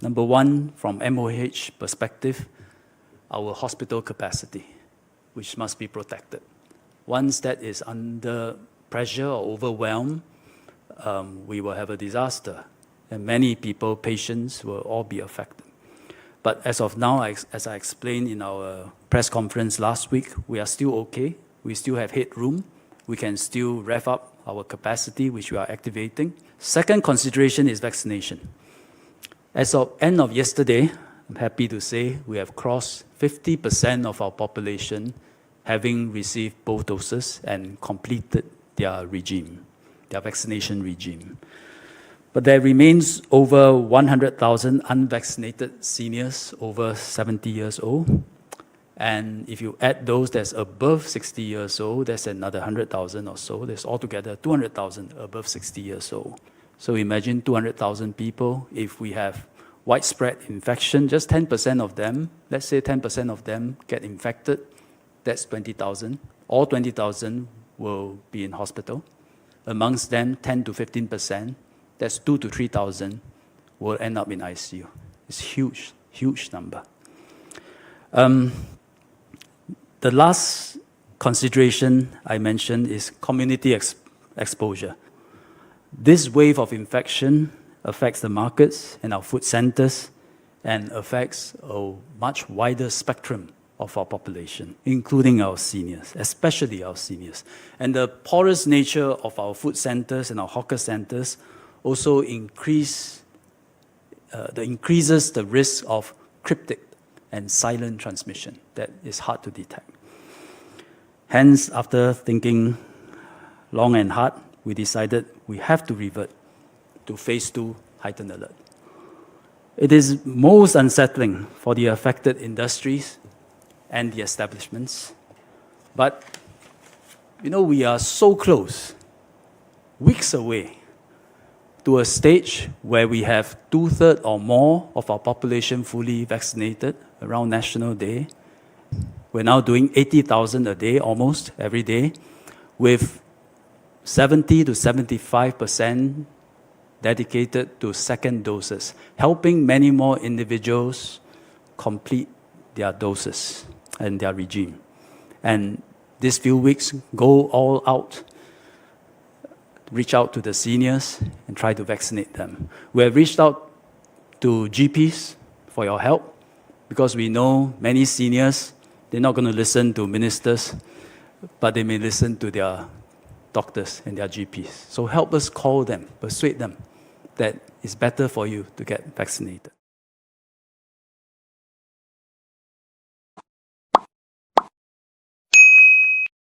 Number one, from MOH perspective, our hospital capacity, which must be protected. Once that is under pressure or overwhelmed, we will have a disaster, and many people, patients, will all be affected. But as of now, as I explained in our press conference last week, we are still okay. We still have headroom. We can still rev up our capacity, which we are activating. Second consideration is vaccination. As of end of yesterday, I'm happy to say we have crossed 50% of our population having received both doses and completed their regime, their vaccination regime. But there remains over 100,000 unvaccinated seniors over 70 years old. And if you add those that's above 60 years old, that's another 100,000 or so. There's altogether 200,000 above 60 years old. So imagine 200,000 people. If we have widespread infection, just 10% of them, let's say 10% of them get infected, that's 20,000. All 20,000 will be in hospital. Amongst them, 10 to 15%, that's 2,000 to 3,000, will end up in ICU. It's huge, huge number. The last consideration I mentioned is community exposure. This wave of infection affects the markets and our food centers and affects a much wider spectrum of our population, including our seniors, especially our seniors. And the porous nature of our food centers and our hawker centers also increases the risk of cryptic and silent transmission that is hard to detect. Hence, after thinking long and hard, we decided we have to revert to phase 2 heightened alert. It is most unsettling for the affected industries and the establishments. But, we are so close, weeks away, to a stage where we have 2/3 or more of our population fully vaccinated around National Day. We're now doing 80,000 a day, almost every day, with 70 to 75% dedicated to second doses, helping many more individuals complete their doses and their regime. And these few weeks, go all out, reach out to the seniors and try to vaccinate them. We have reached out to GPs for your help because we know many seniors, they're not going to listen to ministers, but they may listen to their doctors and their GPs. So help us call them, persuade them that it's better for you to get vaccinated.